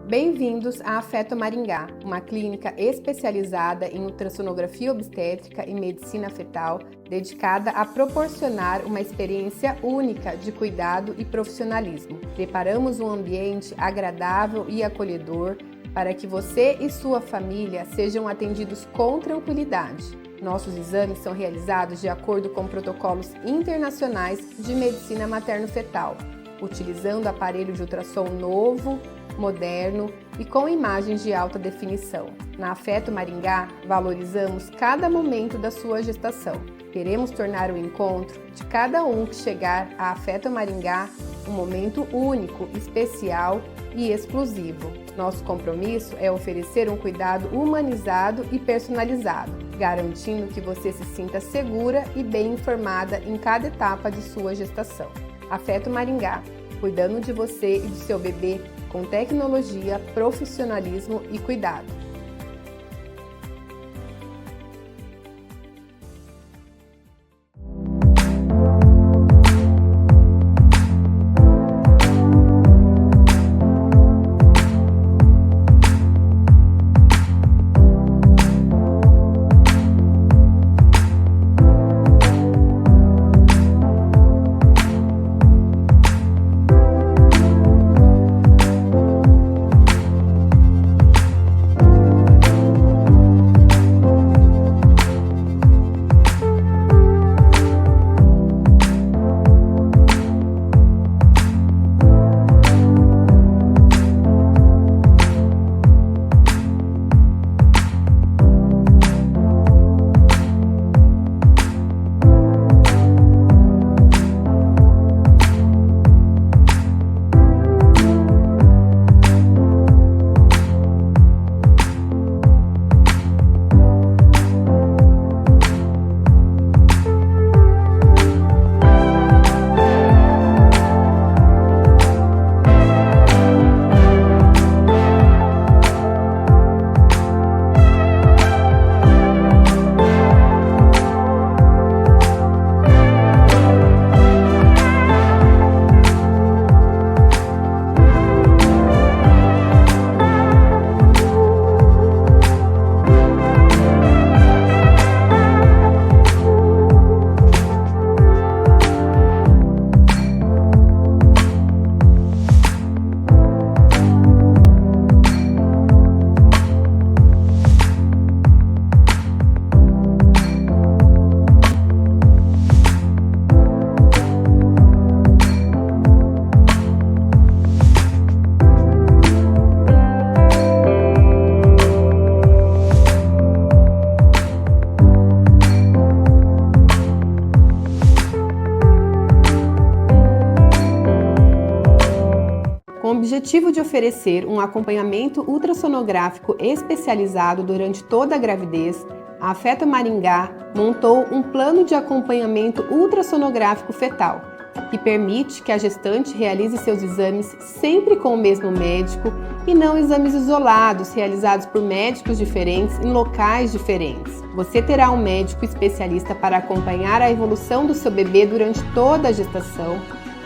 Bem-vindos à Afeto Maringá, uma clínica especializada em ultrassonografia obstétrica e medicina fetal, dedicada a proporcionar uma experiência única de cuidado e profissionalismo. Preparamos um ambiente agradável e acolhedor para que você e sua família sejam atendidos com tranquilidade. Nossos exames são realizados de acordo com protocolos internacionais de medicina materno-fetal, utilizando aparelho de ultrassom novo, moderno e com imagens de alta definição. Na Afeto Maringá, valorizamos cada momento da sua gestação. Queremos tornar o encontro de cada um que chegar à Afeto Maringá um momento único, especial e exclusivo. Nosso compromisso é oferecer um cuidado humanizado e personalizado, garantindo que você se sinta segura e bem informada em cada etapa de sua gestação. Afeto Maringá, cuidando de você e do seu bebê com tecnologia, profissionalismo e cuidado. Com o objetivo de oferecer um acompanhamento ultrassonográfico especializado durante toda a gravidez, a Afeto Maringá montou um plano de acompanhamento ultrassonográfico fetal, que permite que a gestante realize seus exames sempre com o mesmo médico e não exames isolados realizados por médicos diferentes em locais diferentes. Você terá um médico especialista para acompanhar a evolução do seu bebê durante toda a gestação,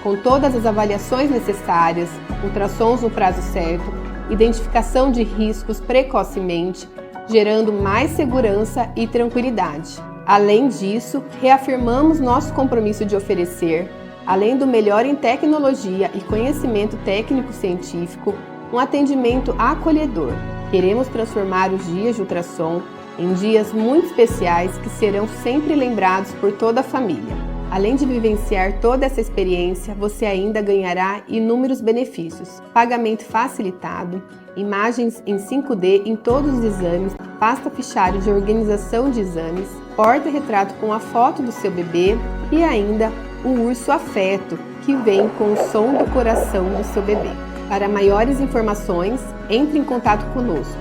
com todas as avaliações necessárias, ultrassons no prazo certo, identificação de riscos precocemente, gerando mais segurança e tranquilidade. Além disso, reafirmamos nosso compromisso de oferecer, além do melhor em tecnologia e conhecimento técnico-científico, um atendimento acolhedor. Queremos transformar os dias de ultrassom em dias muito especiais que serão sempre lembrados por toda a família. Além de vivenciar toda essa experiência, você ainda ganhará inúmeros benefícios: pagamento facilitado, imagens em 5D em todos os exames, pasta fichário de organização de exames, porta-retrato com a foto do seu bebê e ainda o urso Afeto, que vem com o som do coração do seu bebê. Para maiores informações, entre em contato conosco.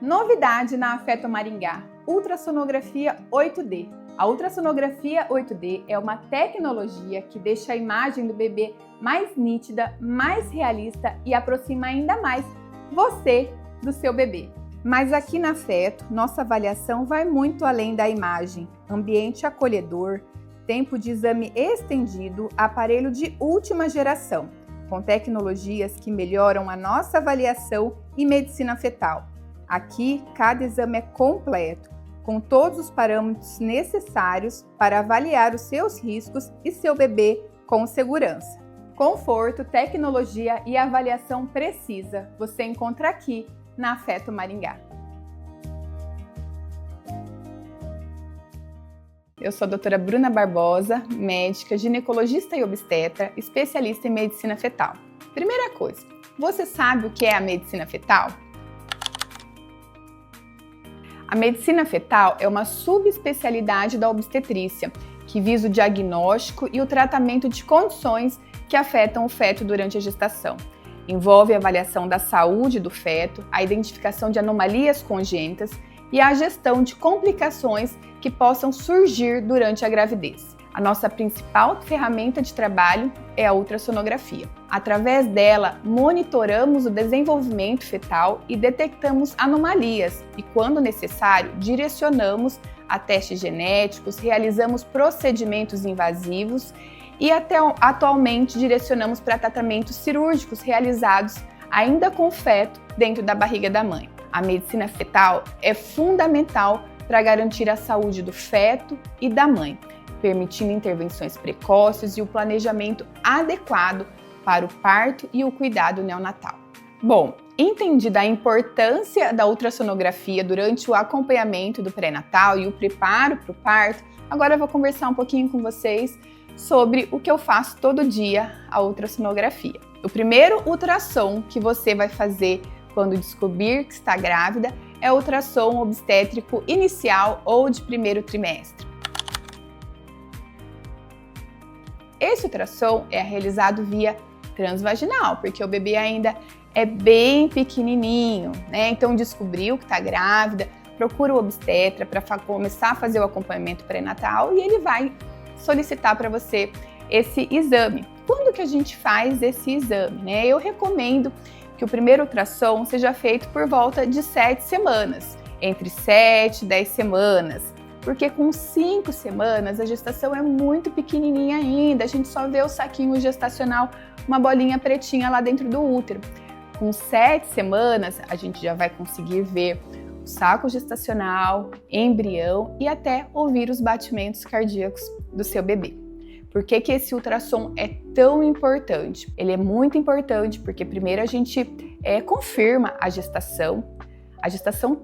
Novidade na Afeto Maringá: ultrassonografia 8D. A ultrassonografia 8D é uma tecnologia que deixa a imagem do bebê mais nítida, mais realista e aproxima ainda mais você do seu bebê. Mas aqui na Afeto, nossa avaliação vai muito além da imagem. Ambiente acolhedor, tempo de exame estendido, aparelho de última geração, com tecnologias que melhoram a nossa avaliação e medicina fetal. Aqui, cada exame é completo, com todos os parâmetros necessários para avaliar os seus riscos e seu bebê com segurança. Conforto, tecnologia e avaliação precisa você encontra aqui na Afeto Maringá. Eu sou a doutora Bruna Barbosa, médica, ginecologista e obstetra, especialista em medicina fetal. Primeira coisa, você sabe o que é a medicina fetal? A medicina fetal é uma subespecialidade da obstetrícia, que visa o diagnóstico e o tratamento de condições que afetam o feto durante a gestação. Envolve a avaliação da saúde do feto, a identificação de anomalias congênitas e a gestão de complicações que possam surgir durante a gravidez. A nossa principal ferramenta de trabalho é a ultrassonografia. Através dela, monitoramos o desenvolvimento fetal e detectamos anomalias e, quando necessário, direcionamos a testes genéticos, realizamos procedimentos invasivos e até atualmente direcionamos para tratamentos cirúrgicos realizados ainda com o feto dentro da barriga da mãe. A medicina fetal é fundamental para garantir a saúde do feto e da mãe, permitindo intervenções precoces e o planejamento adequado para o parto e o cuidado neonatal. Bom, entendida a importância da ultrassonografia durante o acompanhamento do pré-natal e o preparo para o parto, agora eu vou conversar um pouquinho com vocês sobre o que eu faço todo dia, a ultrassonografia. O primeiro ultrassom que você vai fazer quando descobrir que está grávida é o ultrassom obstétrico inicial ou de primeiro trimestre. Esse ultrassom é realizado via transvaginal, porque o bebê ainda é bem pequenininho, né? Então descobriu que está grávida, procura o obstetra para começar a fazer o acompanhamento pré-natal e ele vai solicitar para você esse exame. Quando que a gente faz esse exame, né? Eu recomendo que o primeiro ultrassom seja feito por volta de 7 semanas, entre 7 e 10 semanas, porque com 5 semanas a gestação é muito pequenininha ainda, a gente só vê o saquinho gestacional, uma bolinha pretinha lá dentro do útero. Com 7 semanas a gente já vai conseguir ver o saco gestacional, embrião e até ouvir os batimentos cardíacos do seu bebê. Por que que esse ultrassom é tão importante? Ele é muito importante porque primeiro a gente confirma a gestação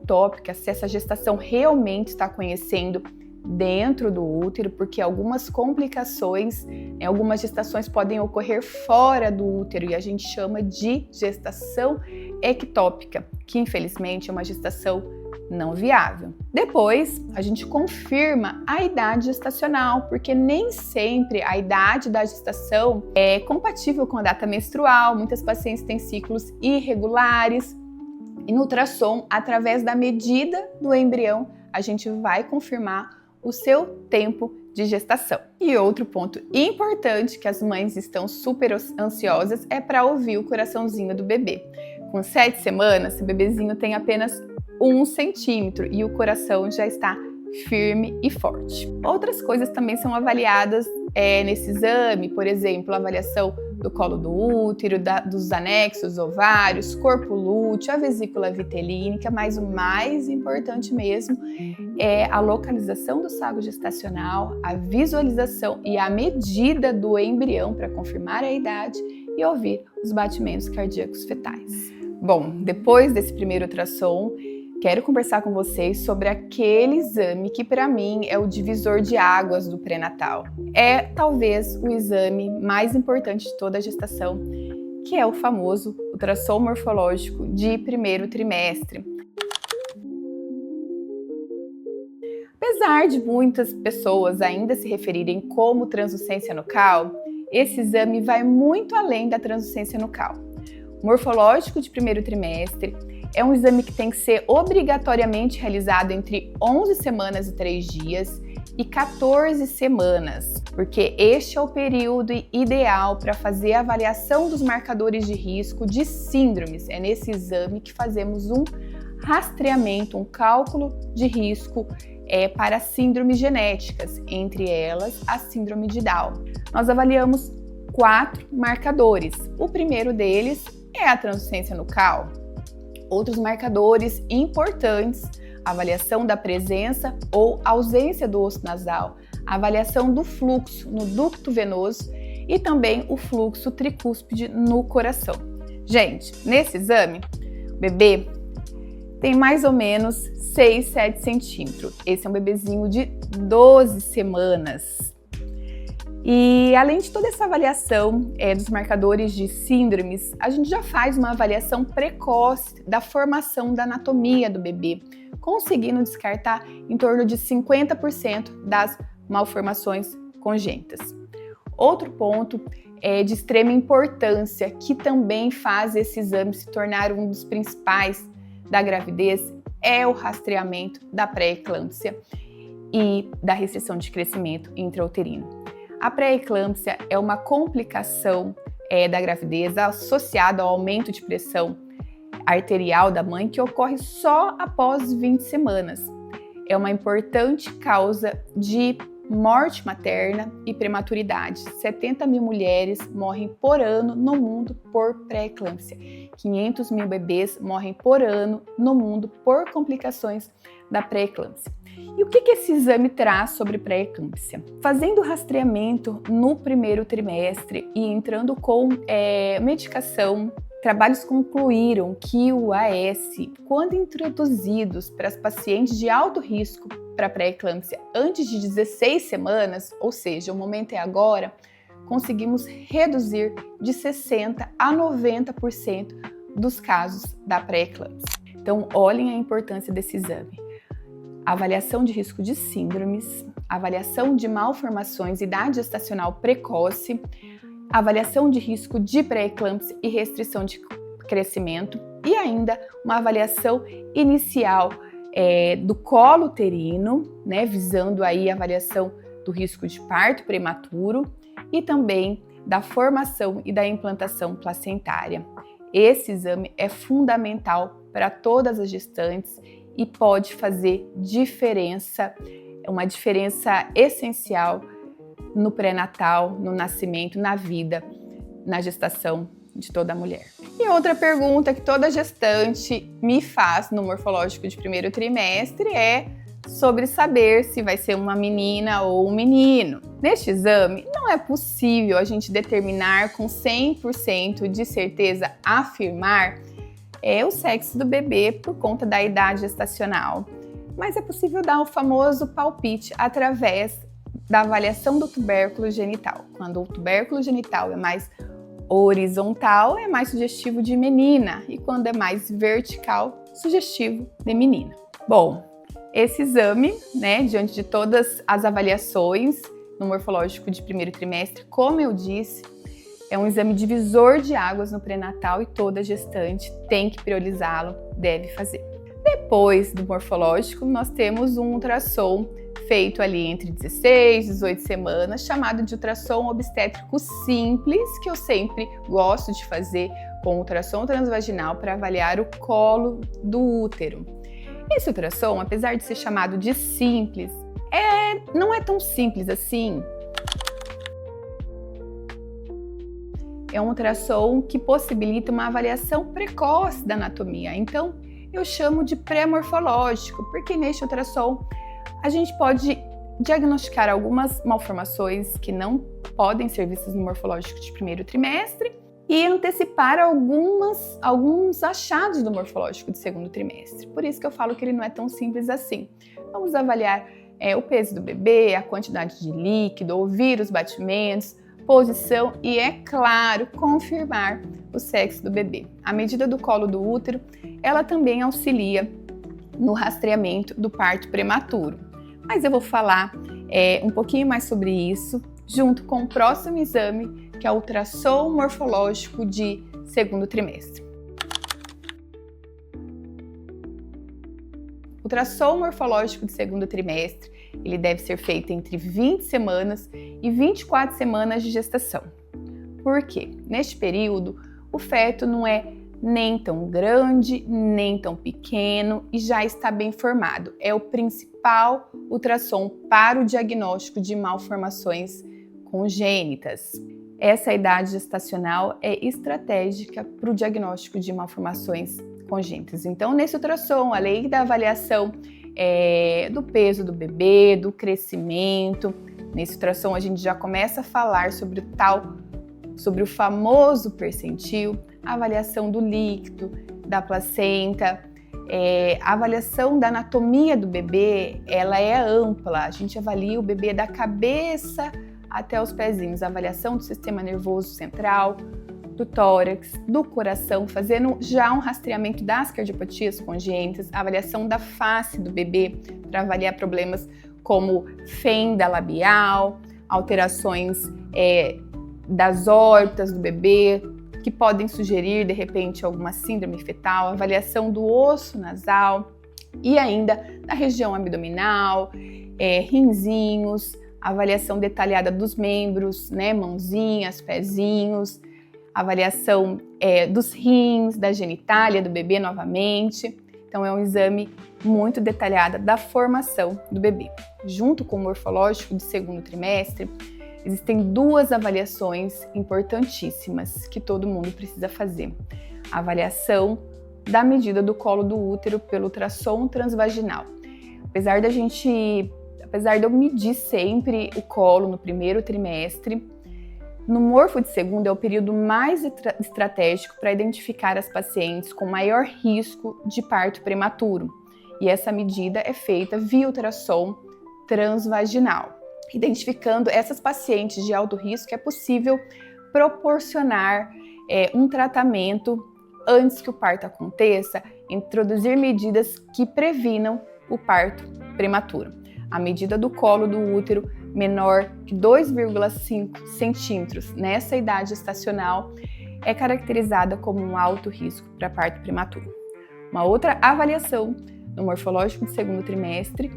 tópica, se essa gestação realmente está conhecendo dentro do útero, porque algumas complicações, algumas gestações podem ocorrer fora do útero e a gente chama de gestação ectópica, que infelizmente é uma gestação não viável. Depois, a gente confirma a idade gestacional, porque nem sempre a idade da gestação é compatível com a data menstrual. Muitas pacientes têm ciclos irregulares. E no ultrassom, através da medida do embrião, a gente vai confirmar o seu tempo de gestação. E outro ponto importante que as mães estão super ansiosas é para ouvir o coraçãozinho do bebê. Com 7 semanas, o bebezinho tem apenas 1 centímetro e o coração já está firme e forte. Outras coisas também são avaliadas nesse exame, por exemplo, a avaliação do colo do útero, dos anexos ovários, corpo lúteo, a vesícula vitelínica, mas o mais importante mesmo é a localização do saco gestacional, a visualização e a medida do embrião para confirmar a idade e ouvir os batimentos cardíacos fetais. Bom, depois desse primeiro ultrassom, quero conversar com vocês sobre aquele exame que para mim é o divisor de águas do pré-natal. É talvez o exame mais importante de toda a gestação, que é o famoso ultrassom morfológico de primeiro trimestre. Apesar de muitas pessoas ainda se referirem como translucência nucal, esse exame vai muito além da translucência nucal. O morfológico de primeiro trimestre é um exame que tem que ser obrigatoriamente realizado entre 11 semanas e 3 dias e 14 semanas, porque este é o período ideal para fazer a avaliação dos marcadores de risco de síndromes. É nesse exame que fazemos um rastreamento, um cálculo de risco para síndromes genéticas, entre elas a síndrome de Down. Nós avaliamos 4 marcadores. O primeiro deles é a translucência nucal. Outros marcadores importantes: a avaliação da presença ou ausência do osso nasal, a avaliação do fluxo no ducto venoso e também o fluxo tricúspide no coração. Gente, nesse exame, o bebê tem mais ou menos 6, 7 centímetros. Esse é um bebezinho de 12 semanas. E além de toda essa avaliação dos marcadores de síndromes, a gente já faz uma avaliação precoce da formação da anatomia do bebê, conseguindo descartar em torno de 50% das malformações congênitas. Outro ponto de extrema importância, que também faz esse exame se tornar um dos principais da gravidez, é o rastreamento da pré-eclâmpsia e da restrição de crescimento intrauterino. A pré-eclâmpsia é uma complicação da gravidez associada ao aumento de pressão arterial da mãe que ocorre só após 20 semanas. É uma importante causa de morte materna e prematuridade. 70 mil mulheres morrem por ano no mundo por pré-eclâmpsia. 500 mil bebês morrem por ano no mundo por complicações da pré-eclâmpsia. E o que esse exame traz sobre pré-eclâmpsia? Fazendo o rastreamento no primeiro trimestre e entrando com medicação, trabalhos concluíram que o AS, quando introduzidos para as pacientes de alto risco para pré-eclâmpsia antes de 16 semanas, ou seja, o momento é agora, conseguimos reduzir de 60% a 90% dos casos da pré-eclâmpsia. Então, olhem a importância desse exame. Avaliação de risco de síndromes, avaliação de malformações, idade gestacional precoce, avaliação de risco de pré-eclâmpsia e restrição de crescimento e ainda uma avaliação inicial do colo uterino, né, visando aí a avaliação do risco de parto prematuro e também da formação e da implantação placentária. Esse exame é fundamental para todas as gestantes e pode fazer diferença, uma diferença essencial no pré-natal, no nascimento, na vida, na gestação de toda mulher. E outra pergunta que toda gestante me faz no morfológico de primeiro trimestre é sobre saber se vai ser uma menina ou um menino. Neste exame, não é possível a gente determinar com 100% de certeza, afirmar o sexo do bebê por conta da idade gestacional, mas é possível dar o famoso palpite através da avaliação do tubérculo genital. Quando o tubérculo genital é mais horizontal, é mais sugestivo de menina, e quando é mais vertical, sugestivo de menina. Bom, esse exame, né, diante de todas as avaliações no morfológico de primeiro trimestre, como eu disse, é um exame divisor de águas no pré-natal e toda gestante tem que priorizá-lo, deve fazer. Depois do morfológico, nós temos um ultrassom feito ali entre 16 e 18 semanas, chamado de ultrassom obstétrico simples, que eu sempre gosto de fazer com ultrassom transvaginal para avaliar o colo do útero. Esse ultrassom, apesar de ser chamado de simples, não é tão simples assim. É um ultrassom que possibilita uma avaliação precoce da anatomia. Então, eu chamo de pré-morfológico, porque neste ultrassom a gente pode diagnosticar algumas malformações que não podem ser vistas no morfológico de primeiro trimestre e antecipar alguns achados do morfológico de segundo trimestre. Por isso que eu falo que ele não é tão simples assim. Vamos avaliar o peso do bebê, a quantidade de líquido, ouvir os batimentos, posição e, é claro, confirmar o sexo do bebê. A medida do colo do útero, ela também auxilia no rastreamento do parto prematuro. Mas eu vou falar um pouquinho mais sobre isso junto com o próximo exame, que é o ultrassom morfológico de segundo trimestre. O ultrassom morfológico de segundo trimestre, ele deve ser feito entre 20 semanas e 24 semanas de gestação. Por quê? Neste período, o feto não é nem tão grande, nem tão pequeno e já está bem formado. É o principal ultrassom para o diagnóstico de malformações congênitas. Essa idade gestacional é estratégica para o diagnóstico de malformações congênitas. Então, nesse ultrassom, além da avaliação do peso do bebê, do crescimento, nesse ultrassom a gente já começa a falar sobre o famoso percentil, a avaliação do líquido, da placenta, a avaliação da anatomia do bebê, ela é ampla. A gente avalia o bebê da cabeça até os pezinhos, a avaliação do sistema nervoso central, do tórax, do coração, fazendo já um rastreamento das cardiopatias congênitas, a avaliação da face do bebê para avaliar problemas como fenda labial, alterações das órbitas do bebê, que podem sugerir, de repente, alguma síndrome fetal, avaliação do osso nasal e ainda da região abdominal, rinzinhos, avaliação detalhada dos membros, né, mãozinhas, pezinhos, avaliação dos rins, da genitália do bebê novamente. Então é um exame muito detalhado da formação do bebê. Junto com o morfológico do segundo trimestre, existem duas avaliações importantíssimas que todo mundo precisa fazer. A avaliação da medida do colo do útero pelo ultrassom transvaginal. Apesar de eu medir sempre o colo no primeiro trimestre, no morfo de segundo é o período mais estratégico para identificar as pacientes com maior risco de parto prematuro. E essa medida é feita via ultrassom transvaginal. Identificando essas pacientes de alto risco, é possível proporcionar um tratamento antes que o parto aconteça, introduzir medidas que previnam o parto prematuro. A medida do colo do útero menor que 2,5 centímetros nessa idade gestacional é caracterizada como um alto risco para parto prematuro. Uma outra avaliação no morfológico do segundo trimestre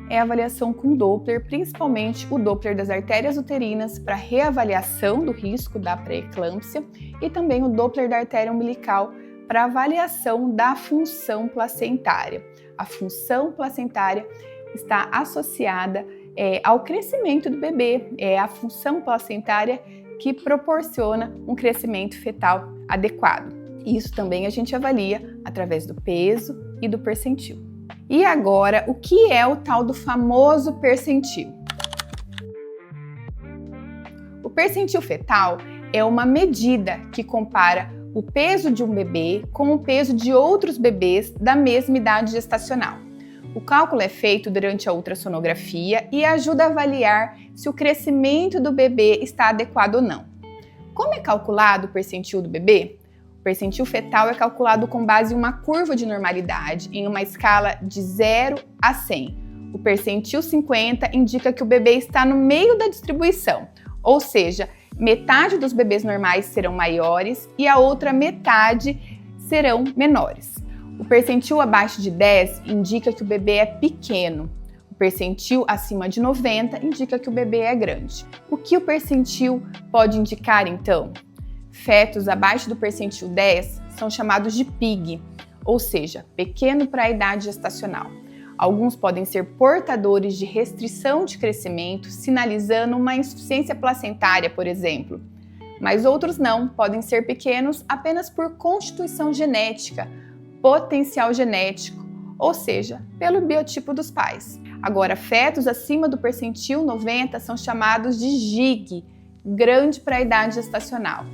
é a avaliação com Doppler, principalmente o Doppler das artérias uterinas para reavaliação do risco da pré-eclâmpsia e também o Doppler da artéria umbilical para avaliação da função placentária. A função placentária está associada ao crescimento do bebê, é a função placentária que proporciona um crescimento fetal adequado. Isso também a gente avalia através do peso e do percentil. E agora, o que é o tal do famoso percentil? O percentil fetal é uma medida que compara o peso de um bebê com o peso de outros bebês da mesma idade gestacional. O cálculo é feito durante a ultrassonografia e ajuda a avaliar se o crescimento do bebê está adequado ou não. Como é calculado o percentil do bebê? O percentil fetal é calculado com base em uma curva de normalidade, em uma escala de 0 a 100. O percentil 50 indica que o bebê está no meio da distribuição, ou seja, metade dos bebês normais serão maiores e a outra metade serão menores. O percentil abaixo de 10 indica que o bebê é pequeno. O percentil acima de 90 indica que o bebê é grande. O que o percentil pode indicar, então? Fetos abaixo do percentil 10 são chamados de PIG, ou seja, pequeno para a idade gestacional. Alguns podem ser portadores de restrição de crescimento, sinalizando uma insuficiência placentária, por exemplo. Mas outros não, podem ser pequenos apenas por constituição genética, potencial genético, ou seja, pelo biotipo dos pais. Agora, fetos acima do percentil 90 são chamados de GIG, grande para a idade gestacional,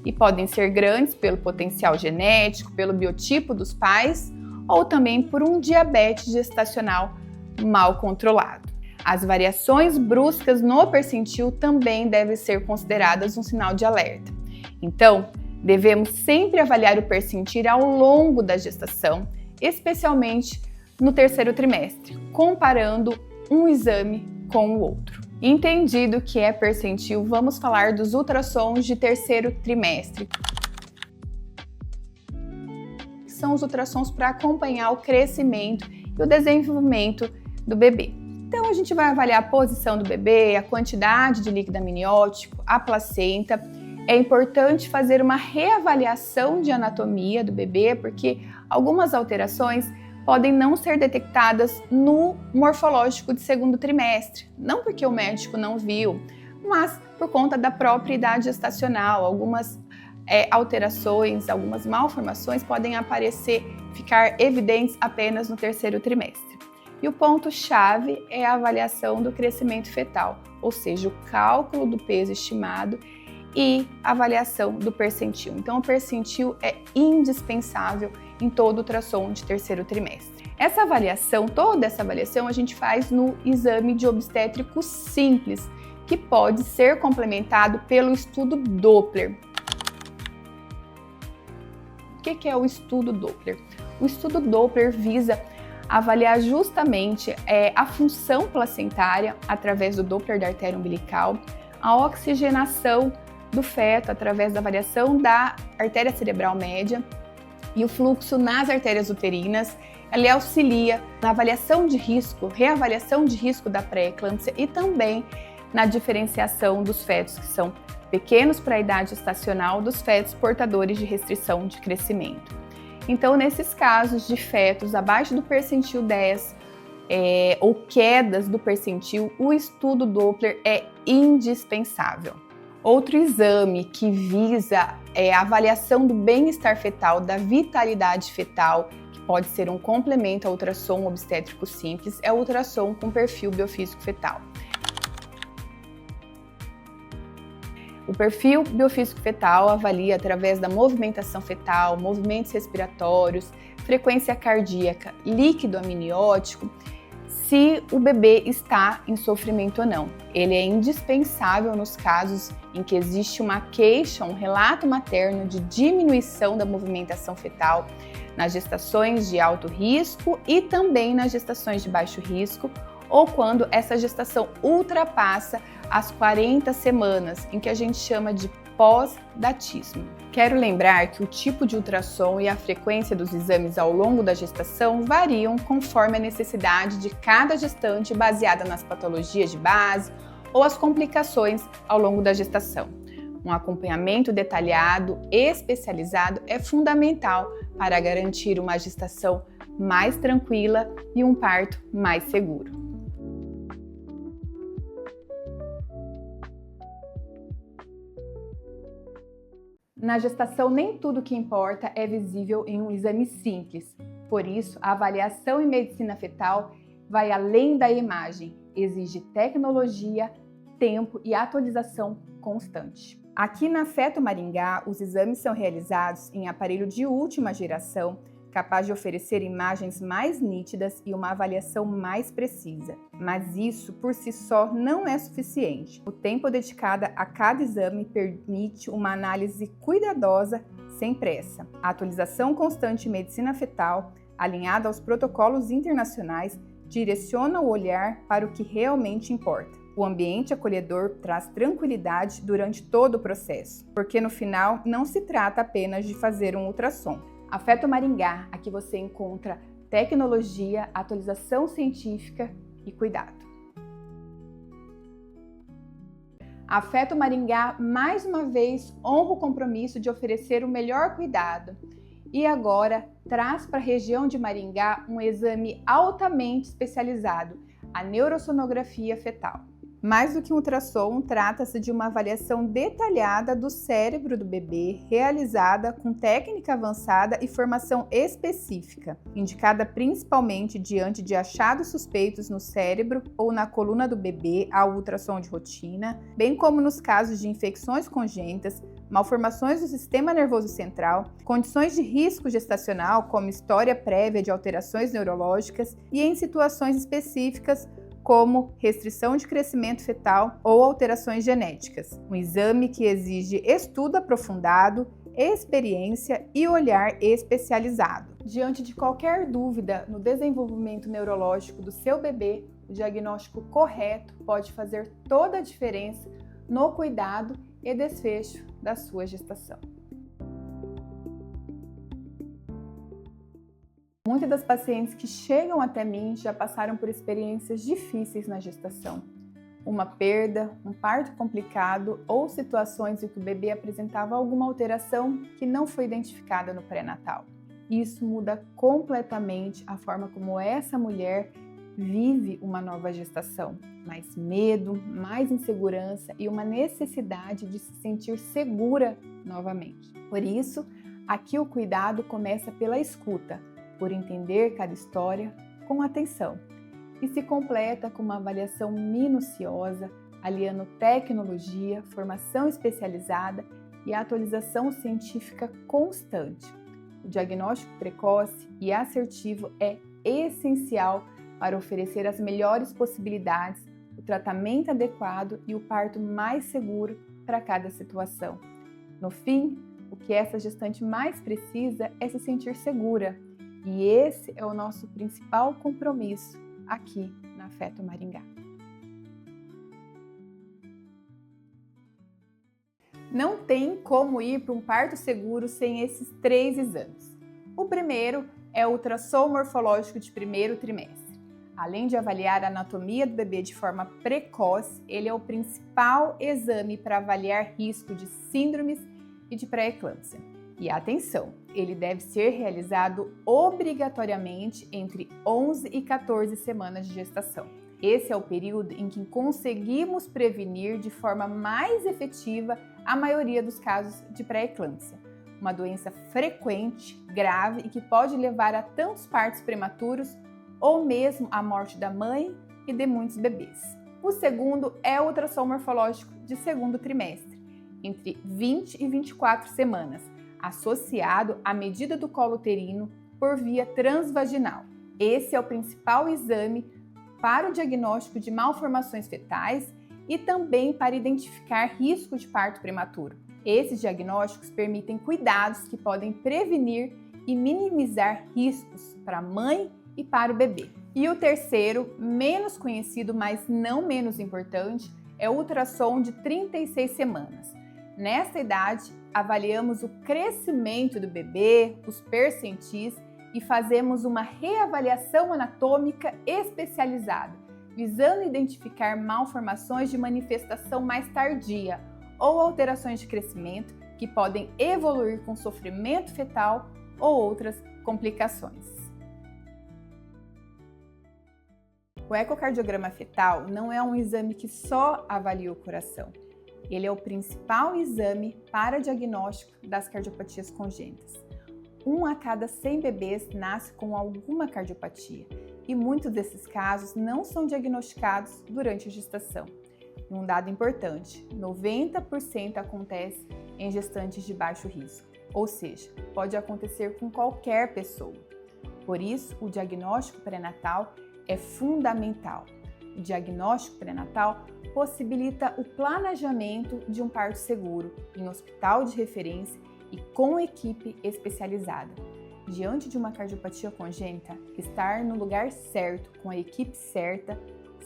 e podem ser grandes pelo potencial genético, pelo biotipo dos pais, ou também por um diabetes gestacional mal controlado. As variações bruscas no percentil também devem ser consideradas um sinal de alerta. Então, devemos sempre avaliar o percentil ao longo da gestação, especialmente no terceiro trimestre, comparando um exame com o outro. Entendido o que é percentil, vamos falar dos ultrassons de terceiro trimestre. São os ultrassons para acompanhar o crescimento e o desenvolvimento do bebê. Então a gente vai avaliar a posição do bebê, a quantidade de líquido amniótico, a placenta é importante fazer uma reavaliação de anatomia do bebê, porque algumas alterações podem não ser detectadas no morfológico de segundo trimestre. Não porque o médico não viu, mas por conta da própria idade gestacional. Algumas alterações, algumas malformações podem ficar evidentes apenas no terceiro trimestre. E o ponto-chave é a avaliação do crescimento fetal, ou seja, o cálculo do peso estimado e a avaliação do percentil. Então, o percentil é indispensável em todo ultrassom de terceiro trimestre. Toda essa avaliação a gente faz no exame de obstétrico simples, que pode ser complementado pelo estudo Doppler. O que é o estudo Doppler? O estudo Doppler visa avaliar justamente a função placentária através do Doppler da artéria umbilical, a oxigenação do feto através da avaliação da artéria cerebral média e o fluxo nas artérias uterinas. Ele auxilia na avaliação de risco, reavaliação de risco da pré-eclâmpsia e também na diferenciação dos fetos que são pequenos para a idade gestacional dos fetos portadores de restrição de crescimento. Então, nesses casos de fetos abaixo do percentil 10 ou quedas do percentil, o estudo Doppler é indispensável. Outro exame que visa a avaliação do bem-estar fetal, da vitalidade fetal, que pode ser um complemento ao ultrassom obstétrico simples, é o ultrassom com perfil biofísico fetal. O perfil biofísico fetal avalia através da movimentação fetal, movimentos respiratórios, frequência cardíaca, líquido amniótico, se o bebê está em sofrimento ou não. Ele é indispensável nos casos em que existe uma queixa, um relato materno de diminuição da movimentação fetal, nas gestações de alto risco e também nas gestações de baixo risco, ou quando essa gestação ultrapassa as 40 semanas, em que a gente chama de pós-datismo. Quero lembrar que o tipo de ultrassom e a frequência dos exames ao longo da gestação variam conforme a necessidade de cada gestante, baseada nas patologias de base ou as complicações ao longo da gestação. Um acompanhamento detalhado e especializado é fundamental para garantir uma gestação mais tranquila e um parto mais seguro. Na gestação, nem tudo que importa é visível em um exame simples. Por isso, a avaliação em medicina fetal vai além da imagem, exige tecnologia, tempo e atualização constante. Aqui na Feto Maringá, os exames são realizados em aparelho de última geração, capaz de oferecer imagens mais nítidas e uma avaliação mais precisa. Mas isso, por si só, não é suficiente. O tempo dedicado a cada exame permite uma análise cuidadosa, sem pressa. A atualização constante em medicina fetal, alinhada aos protocolos internacionais, direciona o olhar para o que realmente importa. O ambiente acolhedor traz tranquilidade durante todo o processo, porque no final não se trata apenas de fazer um ultrassom. A Feto Maringá, aqui você encontra tecnologia, atualização científica e cuidado. A Feto Maringá, mais uma vez, honra o compromisso de oferecer o melhor cuidado e agora traz para a região de Maringá um exame altamente especializado, a neurosonografia fetal. Mais do que um ultrassom, trata-se de uma avaliação detalhada do cérebro do bebê, realizada com técnica avançada e formação específica, indicada principalmente diante de achados suspeitos no cérebro ou na coluna do bebê ao ultrassom de rotina, bem como nos casos de infecções congênitas, malformações do sistema nervoso central, condições de risco gestacional, como história prévia de alterações neurológicas, e em situações específicas, como restrição de crescimento fetal ou alterações genéticas. Um exame que exige estudo aprofundado, experiência e olhar especializado. Diante de qualquer dúvida no desenvolvimento neurológico do seu bebê, o diagnóstico correto pode fazer toda a diferença no cuidado e desfecho da sua gestação. Muitas das pacientes que chegam até mim já passaram por experiências difíceis na gestação. uma perda, um parto complicado ou situações em que o bebê apresentava alguma alteração que não foi identificada no pré-natal. Isso muda completamente a forma como essa mulher vive uma nova gestação. Mais medo, mais insegurança e uma necessidade de se sentir segura novamente. Por isso, aqui o cuidado começa pela escuta, por entender cada história com atenção. E se completa com uma avaliação minuciosa, aliando tecnologia, formação especializada e atualização científica constante. O diagnóstico precoce e assertivo é essencial para oferecer as melhores possibilidades, o tratamento adequado e o parto mais seguro para cada situação. No fim, o que essa gestante mais precisa é se sentir segura, e esse é o nosso principal compromisso aqui na Afeto Maringá. Não tem como ir para um parto seguro sem esses 3 exames. O primeiro é o ultrassom morfológico de primeiro trimestre. Além de avaliar a anatomia do bebê de forma precoce, ele é o principal exame para avaliar risco de síndromes e de pré-eclâmpsia. E atenção, ele deve ser realizado obrigatoriamente entre 11 e 14 semanas de gestação. Esse é o período em que conseguimos prevenir de forma mais efetiva a maioria dos casos de pré-eclâmpsia, uma doença frequente, grave e que pode levar a tantos partos prematuros ou mesmo a morte da mãe e de muitos bebês. O segundo é o ultrassom morfológico de segundo trimestre, entre 20 e 24 semanas, associado à medida do colo uterino por via transvaginal. Esse é o principal exame para o diagnóstico de malformações fetais e também para identificar risco de parto prematuro. Esses diagnósticos permitem cuidados que podem prevenir e minimizar riscos para a mãe e para o bebê. E o terceiro, menos conhecido, mas não menos importante, é o ultrassom de 36 semanas. Nessa idade, avaliamos o crescimento do bebê, os percentis e fazemos uma reavaliação anatômica especializada, visando identificar malformações de manifestação mais tardia ou alterações de crescimento que podem evoluir com sofrimento fetal ou outras complicações. O ecocardiograma fetal não é um exame que só avalia o coração. Ele é o principal exame para diagnóstico das cardiopatias congênitas. 1 a cada 100 bebês nasce com alguma cardiopatia e muitos desses casos não são diagnosticados durante a gestação. E um dado importante, 90% acontece em gestantes de baixo risco, ou seja, pode acontecer com qualquer pessoa. Por isso, o diagnóstico pré-natal é fundamental. O diagnóstico pré-natal possibilita o planejamento de um parto seguro em hospital de referência e com equipe especializada. Diante de uma cardiopatia congênita, estar no lugar certo, com a equipe certa,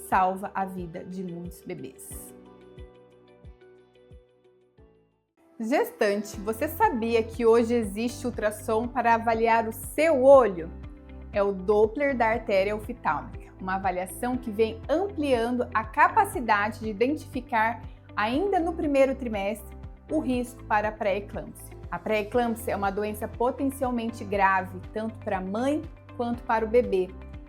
salva a vida de muitos bebês. Gestante, você sabia que hoje existe ultrassom para avaliar o seu olho? É o Doppler da artéria oftalmica, uma avaliação que vem ampliando a capacidade de identificar, ainda no primeiro trimestre, o risco para a pré-eclâmpsia. A pré-eclâmpsia é uma doença potencialmente grave, tanto para a mãe quanto para o bebê.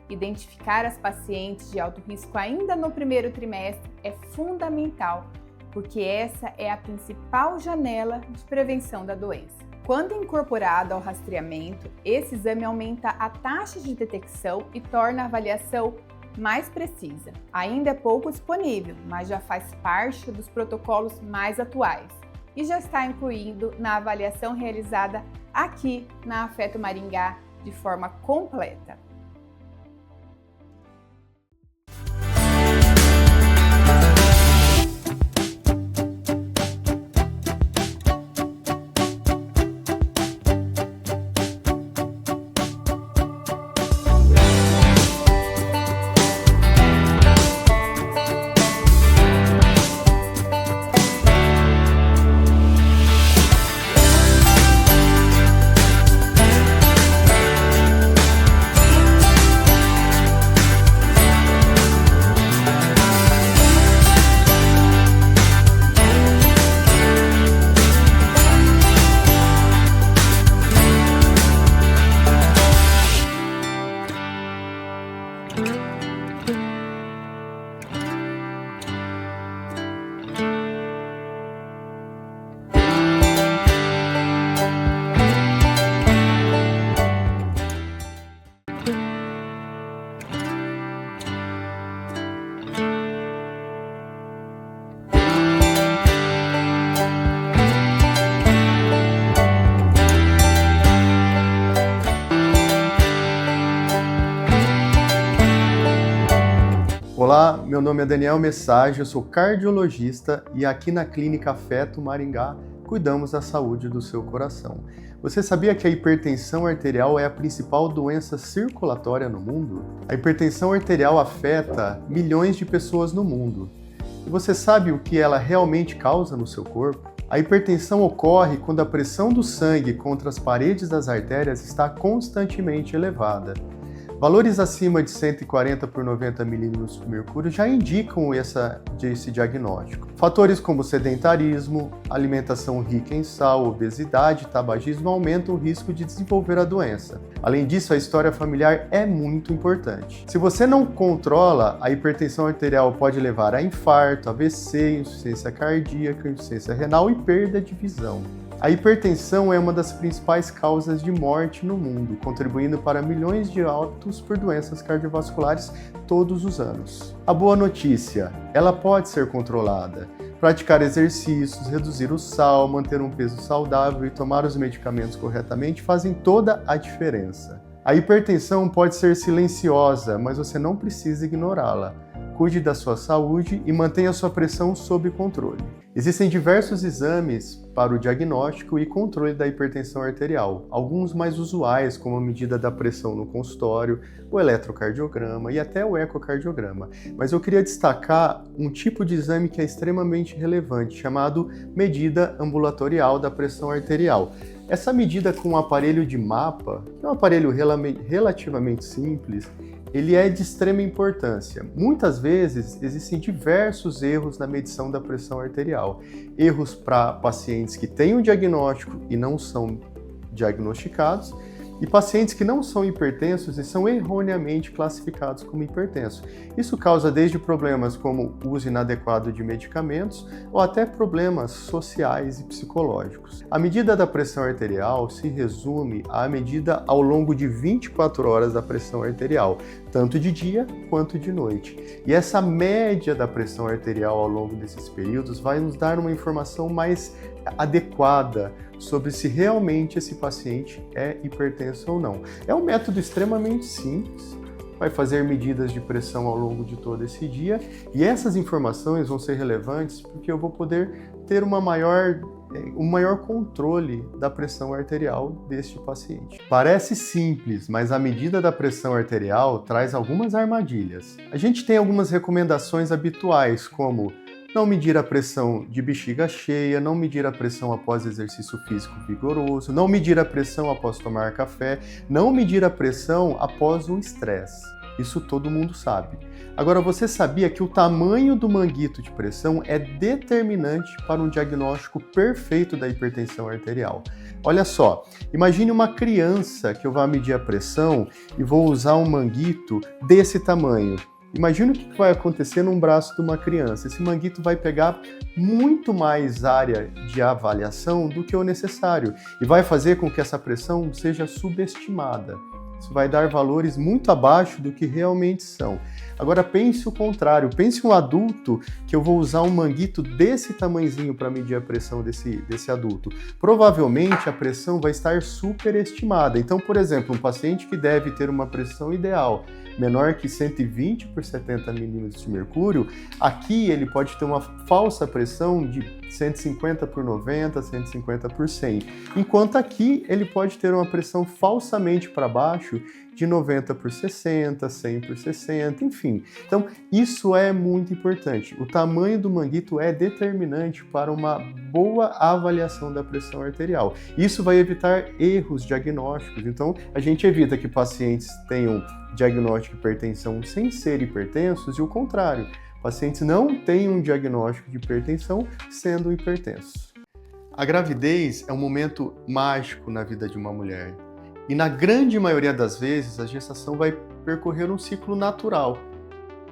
Identificar as pacientes de alto risco ainda no primeiro trimestre é fundamental, porque essa é a principal janela de prevenção da doença. Quando incorporado ao rastreamento, esse exame aumenta a taxa de detecção e torna a avaliação mais precisa. Ainda é pouco disponível, mas já faz parte dos protocolos mais atuais e já está incluído na avaliação realizada aqui na Afeto Maringá de forma completa. meu nome é Daniel Message, eu sou cardiologista e aqui na Clínica Afeto Maringá cuidamos da saúde do seu coração. Você sabia que a hipertensão arterial é a principal doença circulatória no mundo? A hipertensão arterial afeta milhões de pessoas no mundo. E você sabe o que ela realmente causa no seu corpo? A hipertensão ocorre quando a pressão do sangue contra as paredes das artérias está constantemente elevada. Valores acima de 140 por 90 milímetros de mercúrio já indicam esse diagnóstico. Fatores como sedentarismo, alimentação rica em sal, obesidade e tabagismo aumentam o risco de desenvolver a doença. Além disso, a história familiar é muito importante. Se você não controla, a hipertensão arterial pode levar a infarto, AVC, insuficiência cardíaca, insuficiência renal e perda de visão. A hipertensão é uma das principais causas de morte no mundo, contribuindo para milhões de óbitos por doenças cardiovasculares todos os anos. A boa notícia, ela pode ser controlada. Praticar exercícios, reduzir o sal, manter um peso saudável e tomar os medicamentos corretamente fazem toda a diferença. A hipertensão pode ser silenciosa, mas você não precisa ignorá-la. Cuide da sua saúde e mantenha sua pressão sob controle. Existem diversos exames para o diagnóstico e controle da hipertensão arterial, alguns mais usuais, como a medida da pressão no consultório, o eletrocardiograma e até o ecocardiograma. Mas eu queria destacar um tipo de exame que é extremamente relevante, chamado medida ambulatorial da pressão arterial. Essa medida com um aparelho de mapa, que é um aparelho relativamente simples, ele é de extrema importância. Muitas vezes existem diversos erros na medição da pressão arterial. Erros para pacientes que têm um diagnóstico e não são diagnosticados, e pacientes que não são hipertensos e são erroneamente classificados como hipertensos. Isso causa desde problemas como uso inadequado de medicamentos ou até problemas sociais e psicológicos. A medida da pressão arterial se resume à medida ao longo de 24 horas da pressão arterial, tanto de dia quanto de noite. E essa média da pressão arterial ao longo desses períodos vai nos dar uma informação mais adequada sobre se realmente esse paciente é hipertenso ou não. É um método extremamente simples, vai fazer medidas de pressão ao longo de todo esse dia e essas informações vão ser relevantes porque eu vou poder ter um maior controle da pressão arterial deste paciente. Parece simples, mas a medida da pressão arterial traz algumas armadilhas. A gente tem algumas recomendações habituais, como não medir a pressão de bexiga cheia, não medir a pressão após exercício físico vigoroso, não medir a pressão após tomar café, não medir a pressão após o estresse. Isso todo mundo sabe. Agora, você sabia que o tamanho do manguito de pressão é determinante para um diagnóstico perfeito da hipertensão arterial? Olha só, imagine uma criança que eu vá medir a pressão e vou usar um manguito desse tamanho. Imagina o que vai acontecer num braço de uma criança. Esse manguito vai pegar muito mais área de avaliação do que o necessário e vai fazer com que essa pressão seja subestimada. Isso vai dar valores muito abaixo do que realmente são. Agora pense o contrário, pense um adulto que eu vou usar um manguito desse tamanhozinho para medir a pressão desse adulto. Provavelmente a pressão vai estar superestimada. Então, por exemplo, um paciente que deve ter uma pressão ideal menor que 120 por 70 milímetros de mercúrio, aqui ele pode ter uma falsa pressão de 150 por 90, 150 por 100. Enquanto aqui ele pode ter uma pressão falsamente para baixo de 90 por 60, 100 por 60, enfim. Então, isso é muito importante. O tamanho do manguito é determinante para uma boa avaliação da pressão arterial. Isso vai evitar erros diagnósticos. Então, a gente evita que pacientes tenham diagnóstico de hipertensão sem ser hipertensos e o contrário. Pacientes não têm um diagnóstico de hipertensão sendo hipertensos. A gravidez é um momento mágico na vida de uma mulher. E na grande maioria das vezes, a gestação vai percorrer um ciclo natural.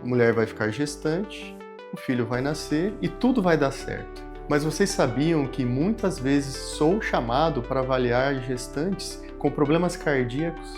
A mulher vai ficar gestante, o filho vai nascer e tudo vai dar certo. Mas vocês sabiam que muitas vezes sou chamado para avaliar gestantes com problemas cardíacos?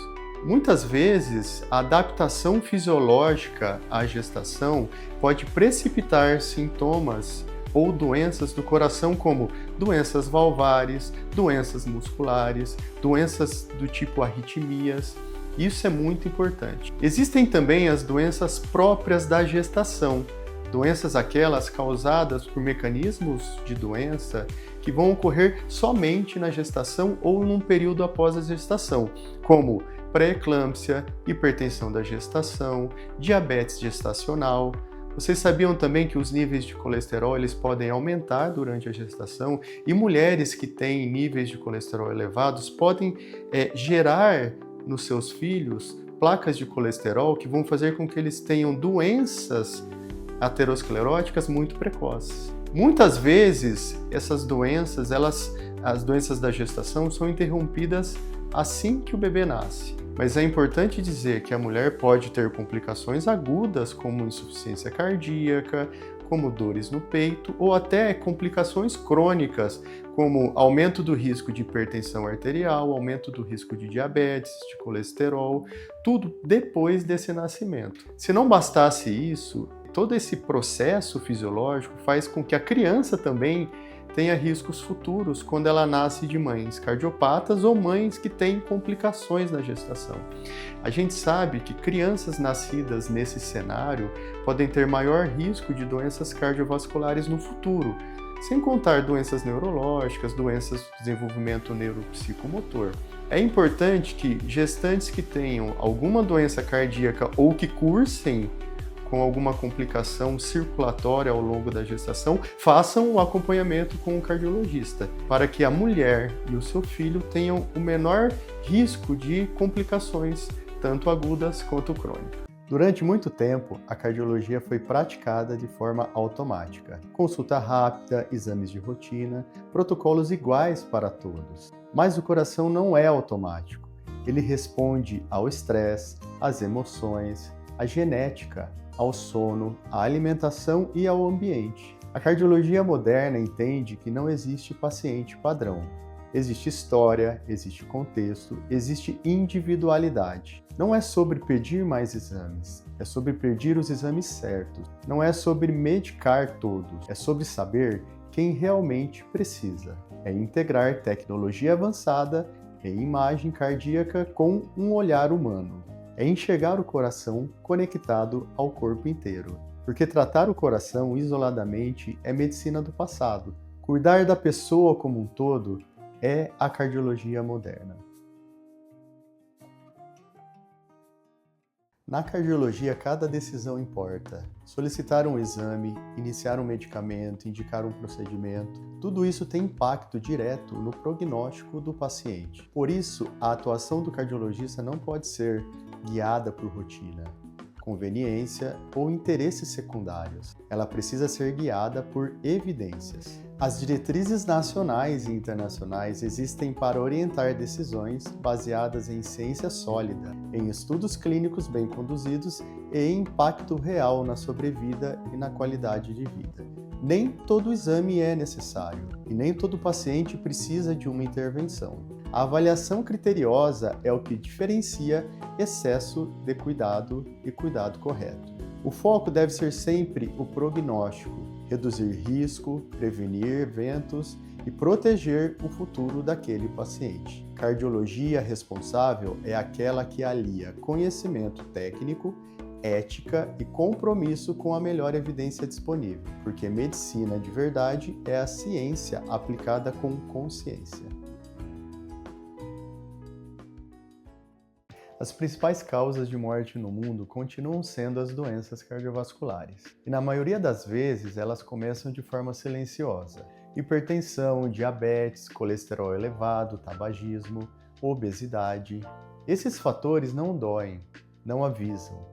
Muitas vezes, a adaptação fisiológica à gestação pode precipitar sintomas ou doenças do coração como doenças valvares, doenças musculares, doenças do tipo arritmias. Isso é muito importante. Existem também as doenças próprias da gestação, doenças aquelas causadas por mecanismos de doença que vão ocorrer somente na gestação ou num período após a gestação, como pré-eclâmpsia, hipertensão da gestação, diabetes gestacional. Vocês sabiam também que os níveis de colesterol eles podem aumentar durante a gestação e mulheres que têm níveis de colesterol elevados podem gerar nos seus filhos placas de colesterol que vão fazer com que eles tenham doenças ateroscleróticas muito precoces. Muitas vezes essas doenças, as doenças da gestação são interrompidas assim que o bebê nasce. Mas é importante dizer que a mulher pode ter complicações agudas como insuficiência cardíaca, como dores no peito ou até complicações crônicas, como aumento do risco de hipertensão arterial, aumento do risco de diabetes, de colesterol, tudo depois desse nascimento. Se não bastasse isso, todo esse processo fisiológico faz com que a criança também tenha riscos futuros quando ela nasce de mães cardiopatas ou mães que têm complicações na gestação. A gente sabe que crianças nascidas nesse cenário podem ter maior risco de doenças cardiovasculares no futuro, sem contar doenças neurológicas, doenças de desenvolvimento neuropsicomotor. É importante que gestantes que tenham alguma doença cardíaca ou que cursem com alguma complicação circulatória ao longo da gestação, façam o acompanhamento com o cardiologista, para que a mulher e o seu filho tenham o menor risco de complicações, tanto agudas quanto crônicas. Durante muito tempo, a cardiologia foi praticada de forma automática. Consulta rápida, exames de rotina, protocolos iguais para todos. Mas o coração não é automático. Ele responde ao estresse, às emoções, à genética, ao sono, à alimentação e ao ambiente. A cardiologia moderna entende que não existe paciente padrão. Existe história, existe contexto, existe individualidade. Não é sobre pedir mais exames, é sobre pedir os exames certos. Não é sobre medicar todos, é sobre saber quem realmente precisa. É integrar tecnologia avançada e imagem cardíaca com um olhar humano. É enxergar o coração conectado ao corpo inteiro. Porque tratar o coração isoladamente é medicina do passado. Cuidar da pessoa como um todo é a cardiologia moderna. Na cardiologia, cada decisão importa. Solicitar um exame, iniciar um medicamento, indicar um procedimento, tudo isso tem impacto direto no prognóstico do paciente. Por isso, a atuação do cardiologista não pode ser guiada por rotina, conveniência ou interesses secundários. Ela precisa ser guiada por evidências. As diretrizes nacionais e internacionais existem para orientar decisões baseadas em ciência sólida, em estudos clínicos bem conduzidos e em impacto real na sobrevida e na qualidade de vida. Nem todo exame é necessário e nem todo paciente precisa de uma intervenção. A avaliação criteriosa é o que diferencia excesso de cuidado e cuidado correto. O foco deve ser sempre o prognóstico, reduzir risco, prevenir eventos e proteger o futuro daquele paciente. Cardiologia responsável é aquela que alia conhecimento técnico, ética e compromisso com a melhor evidência disponível, porque medicina de verdade é a ciência aplicada com consciência. As principais causas de morte no mundo continuam sendo as doenças cardiovasculares. E na maioria das vezes elas começam de forma silenciosa. Hipertensão, diabetes, colesterol elevado, tabagismo, obesidade. Esses fatores não doem, não avisam,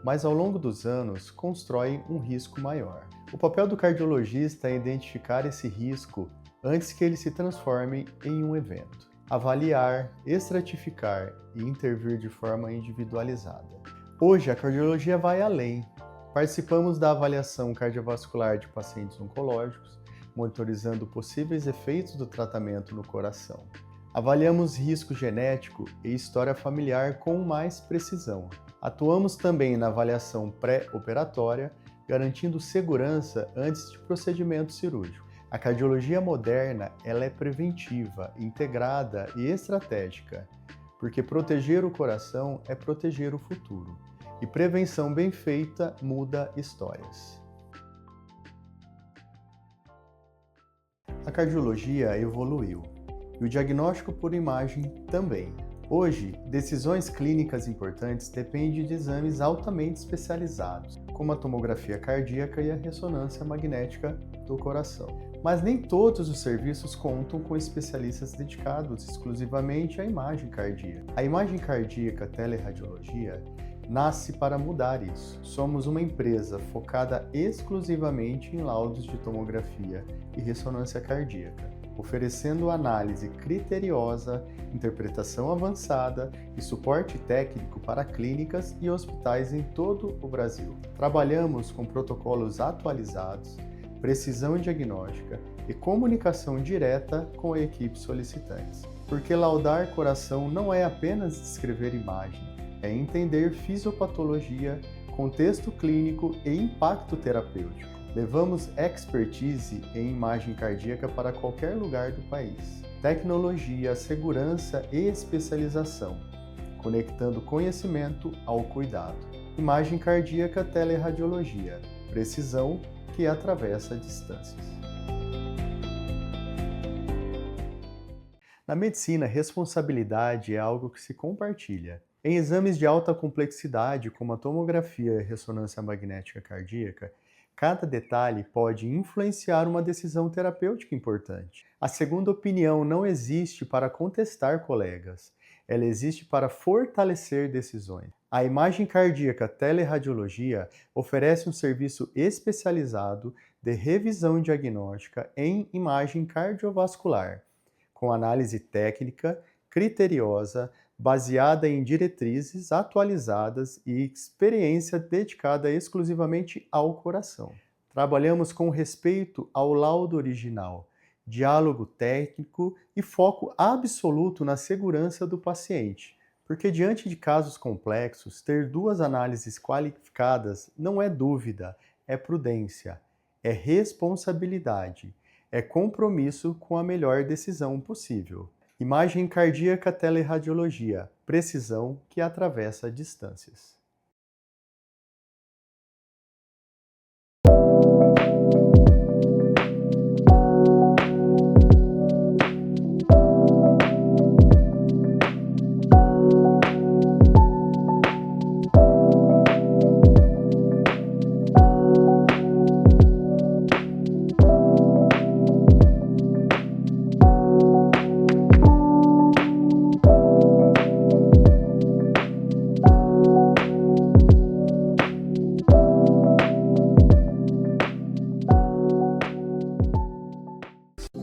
mas ao longo dos anos constroem um risco maior. O papel do cardiologista é identificar esse risco antes que ele se transforme em um evento. Avaliar, estratificar e intervir de forma individualizada. Hoje, a cardiologia vai além. Participamos da avaliação cardiovascular de pacientes oncológicos, monitorizando possíveis efeitos do tratamento no coração. Avaliamos risco genético e história familiar com mais precisão. Atuamos também na avaliação pré-operatória, garantindo segurança antes de procedimento cirúrgico. A cardiologia moderna ela é preventiva, integrada e estratégica, porque proteger o coração é proteger o futuro. E prevenção bem feita muda histórias. A cardiologia evoluiu e o diagnóstico por imagem também. Hoje, decisões clínicas importantes dependem de exames altamente especializados, como a tomografia cardíaca e a ressonância magnética do coração. Mas nem todos os serviços contam com especialistas dedicados exclusivamente à imagem cardíaca. A imagem cardíaca teleradiologia nasce para mudar isso. Somos uma empresa focada exclusivamente em laudos de tomografia e ressonância cardíaca, oferecendo análise criteriosa, interpretação avançada e suporte técnico para clínicas e hospitais em todo o Brasil. Trabalhamos com protocolos atualizados, precisão diagnóstica e comunicação direta com a equipe solicitante. Porque laudar coração não é apenas descrever imagem, é entender fisiopatologia, contexto clínico e impacto terapêutico. Levamos expertise em imagem cardíaca para qualquer lugar do país. Tecnologia, segurança e especialização, conectando conhecimento ao cuidado. Imagem cardíaca teleradiologia, precisão que atravessa distâncias. Na medicina, responsabilidade é algo que se compartilha. Em exames de alta complexidade, como a tomografia e ressonância magnética cardíaca, cada detalhe pode influenciar uma decisão terapêutica importante. A segunda opinião não existe para contestar colegas, ela existe para fortalecer decisões. A imagem cardíaca teleradiologia oferece um serviço especializado de revisão diagnóstica em imagem cardiovascular, com análise técnica, criteriosa, baseada em diretrizes atualizadas e experiência dedicada exclusivamente ao coração. Trabalhamos com respeito ao laudo original, diálogo técnico e foco absoluto na segurança do paciente, porque diante de casos complexos, ter duas análises qualificadas não é dúvida, é prudência, é responsabilidade, é compromisso com a melhor decisão possível. Imagem cardíaca teleradiologia, precisão que atravessa distâncias.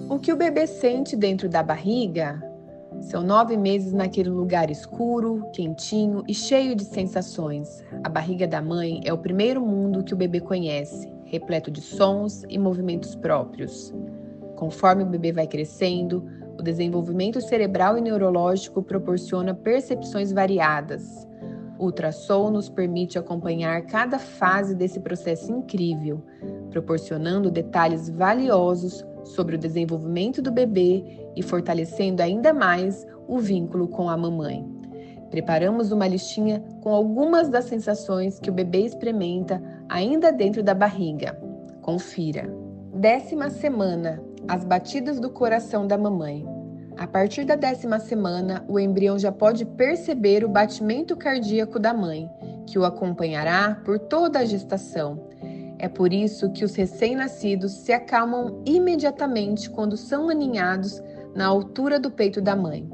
O que o bebê sente dentro da barriga? São 9 meses naquele lugar escuro, quentinho e cheio de sensações. A barriga da mãe é o primeiro mundo que o bebê conhece, repleto de sons e movimentos próprios. Conforme o bebê vai crescendo, o desenvolvimento cerebral e neurológico proporciona percepções variadas. O ultrassom nos permite acompanhar cada fase desse processo incrível, proporcionando detalhes valiosos sobre o desenvolvimento do bebê e fortalecendo ainda mais o vínculo com a mamãe. Preparamos uma listinha com algumas das sensações que o bebê experimenta ainda dentro da barriga. Confira. 10ª semana, as batidas do coração da mamãe. A partir da 10ª semana, o embrião já pode perceber o batimento cardíaco da mãe, que o acompanhará por toda a gestação. É por isso que os recém-nascidos se acalmam imediatamente quando são aninhados na altura do peito da mãe.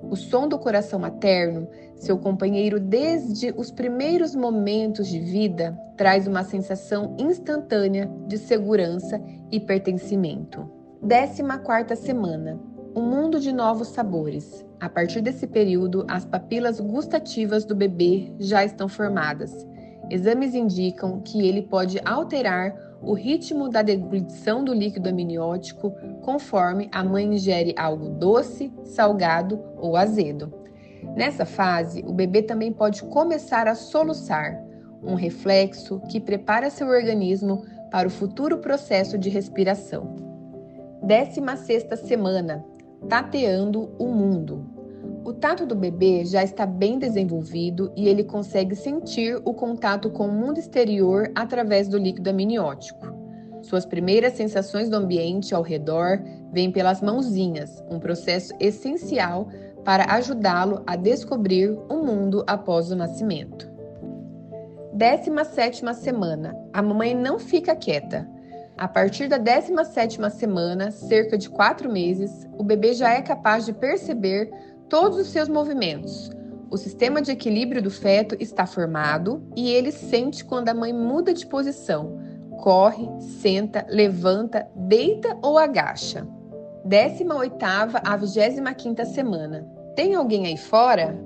O som do coração materno, seu companheiro desde os primeiros momentos de vida, traz uma sensação instantânea de segurança e pertencimento. 14ª semana. Um mundo de novos sabores. A partir desse período, as papilas gustativas do bebê já estão formadas. Exames indicam que ele pode alterar o ritmo da deglutição do líquido amniótico conforme a mãe ingere algo doce, salgado ou azedo. Nessa fase, o bebê também pode começar a soluçar, um reflexo que prepara seu organismo para o futuro processo de respiração. 16ª semana. Tateando o mundo. O tato do bebê já está bem desenvolvido e ele consegue sentir o contato com o mundo exterior através do líquido amniótico. Suas primeiras sensações do ambiente ao redor vêm pelas mãozinhas, um processo essencial para ajudá-lo a descobrir o mundo após o nascimento. 17ª semana. A mamãe não fica quieta. A partir da 17ª semana, cerca de 4 meses, o bebê já é capaz de perceber todos os seus movimentos. O sistema de equilíbrio do feto está formado e ele sente quando a mãe muda de posição. Corre, senta, levanta, deita ou agacha. 18ª a 25ª semana. Tem alguém aí fora?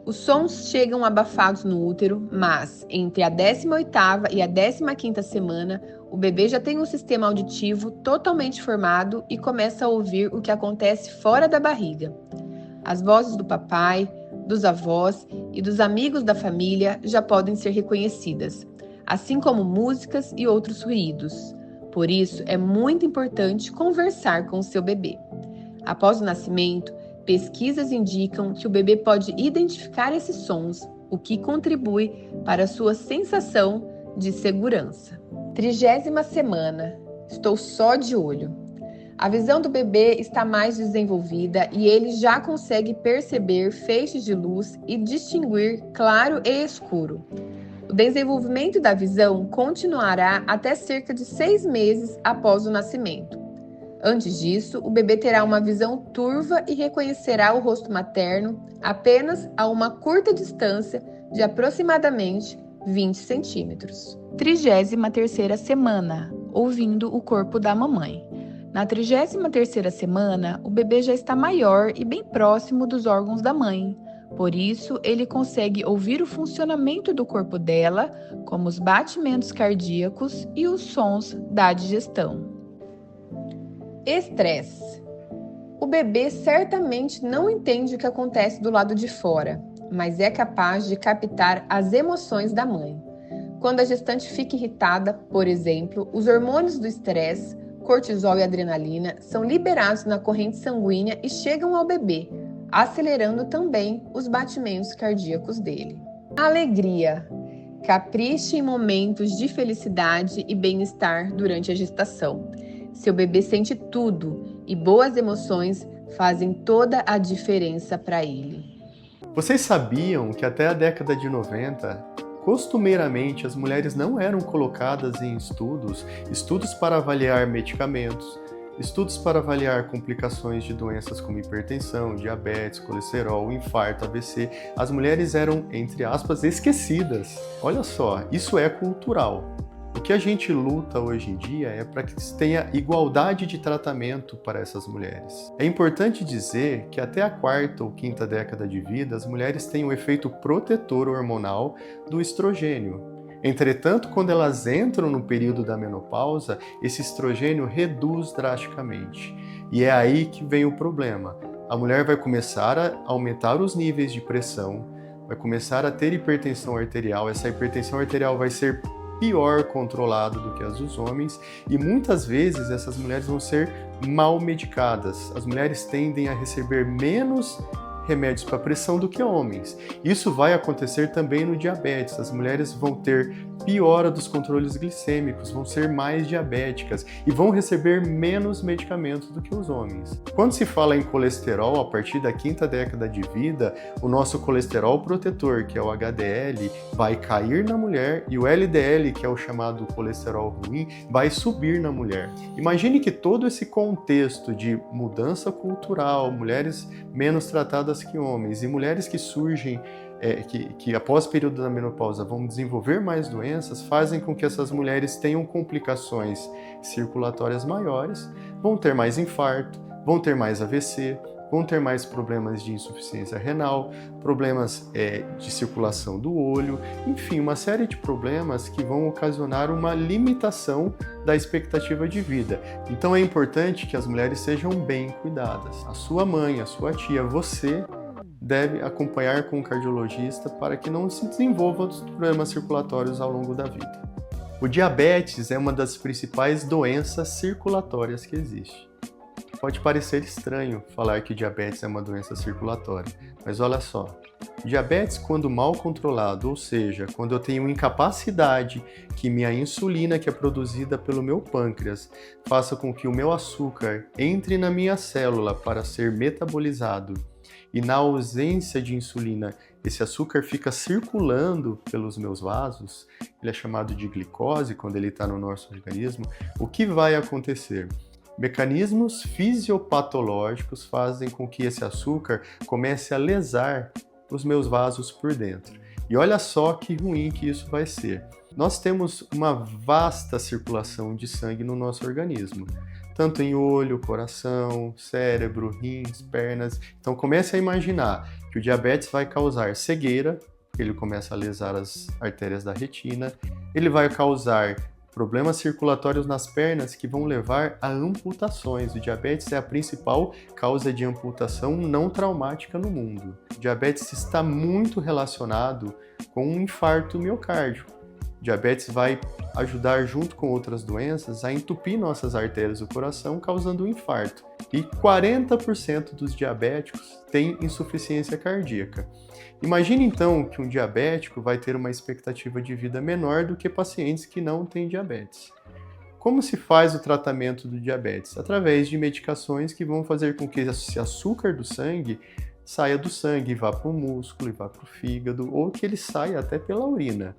Os sons chegam abafados no útero, mas entre a 18ª e a 15ª semana, o bebê já tem um sistema auditivo totalmente formado e começa a ouvir o que acontece fora da barriga. As vozes do papai, dos avós e dos amigos da família já podem ser reconhecidas, assim como músicas e outros ruídos. Por isso, é muito importante conversar com o seu bebê. Após o nascimento, pesquisas indicam que o bebê pode identificar esses sons, o que contribui para a sua sensação de segurança. 30ª semana. Estou só de olho. A visão do bebê está mais desenvolvida e ele já consegue perceber feixes de luz e distinguir claro e escuro. O desenvolvimento da visão continuará até cerca de 6 meses após o nascimento. Antes disso, o bebê terá uma visão turva e reconhecerá o rosto materno apenas a uma curta distância de aproximadamente 20 centímetros. 33ª semana, ouvindo o corpo da mamãe. Na 33ª semana, o bebê já está maior e bem próximo dos órgãos da mãe. Por isso, ele consegue ouvir o funcionamento do corpo dela, como os batimentos cardíacos e os sons da digestão. Estresse. O bebê certamente não entende o que acontece do lado de fora, mas é capaz de captar as emoções da mãe. Quando a gestante fica irritada, por exemplo, os hormônios do estresse, cortisol e adrenalina, são liberados na corrente sanguínea e chegam ao bebê, acelerando também os batimentos cardíacos dele. Alegria. Capriche em momentos de felicidade e bem-estar durante a gestação. Seu bebê sente tudo e boas emoções fazem toda a diferença para ele. Vocês sabiam que até a década de 90, costumeiramente as mulheres não eram colocadas em estudos para avaliar medicamentos, estudos para avaliar complicações de doenças como hipertensão, diabetes, colesterol, infarto, AVC. As mulheres eram, entre aspas, esquecidas. Olha só, isso é cultural. O que a gente luta hoje em dia é para que se tenha igualdade de tratamento para essas mulheres. É importante dizer que até a 4ª ou 5ª década de vida, as mulheres têm um efeito protetor hormonal do estrogênio. Entretanto, quando elas entram no período da menopausa, esse estrogênio reduz drasticamente. E é aí que vem o problema. A mulher vai começar a aumentar os níveis de pressão, vai começar a ter hipertensão arterial. Essa hipertensão arterial vai ser pior controlado do que as dos homens e muitas vezes essas mulheres vão ser mal medicadas. As mulheres tendem a receber menos remédios para pressão do que homens. Isso vai acontecer também no diabetes. As mulheres vão ter piora dos controles glicêmicos, vão ser mais diabéticas e vão receber menos medicamentos do que os homens. Quando se fala em colesterol, a partir da 5ª década de vida, o nosso colesterol protetor, que é o HDL, vai cair na mulher e o LDL, que é o chamado colesterol ruim, vai subir na mulher. Imagine que todo esse contexto de mudança cultural, mulheres menos tratadas que homens e mulheres que surgem que após o período da menopausa vão desenvolver mais doenças, fazem com que essas mulheres tenham complicações circulatórias maiores, vão ter mais infarto, vão ter mais AVC, vão ter mais problemas de insuficiência renal, problemas de circulação do olho, enfim, uma série de problemas que vão ocasionar uma limitação da expectativa de vida. Então é importante que as mulheres sejam bem cuidadas. A sua mãe, a sua tia, você deve acompanhar com um cardiologista para que não se desenvolvam os problemas circulatórios ao longo da vida. O diabetes é uma das principais doenças circulatórias que existe. Pode parecer estranho falar que diabetes é uma doença circulatória, mas olha só, diabetes quando mal controlado, ou seja, quando eu tenho incapacidade que minha insulina que é produzida pelo meu pâncreas faça com que o meu açúcar entre na minha célula para ser metabolizado e na ausência de insulina esse açúcar fica circulando pelos meus vasos, ele é chamado de glicose quando ele está no nosso organismo, o que vai acontecer? Mecanismos fisiopatológicos fazem com que esse açúcar comece a lesar os meus vasos por dentro. E olha só que ruim que isso vai ser. Nós temos uma vasta circulação de sangue no nosso organismo, tanto em olho, coração, cérebro, rins, pernas. Então comece a imaginar que o diabetes vai causar cegueira, ele começa a lesar as artérias da retina, ele vai causar problemas circulatórios nas pernas que vão levar a amputações. O diabetes é a principal causa de amputação não traumática no mundo. O diabetes está muito relacionado com um infarto miocárdico. O diabetes vai ajudar, junto com outras doenças, a entupir nossas artérias do coração, causando um infarto. E 40% dos diabéticos têm insuficiência cardíaca. Imagine então que um diabético vai ter uma expectativa de vida menor do que pacientes que não têm diabetes. Como se faz o tratamento do diabetes? Através de medicações que vão fazer com que esse açúcar do sangue saia do sangue e vá para o músculo, e vá para o fígado, ou que ele saia até pela urina.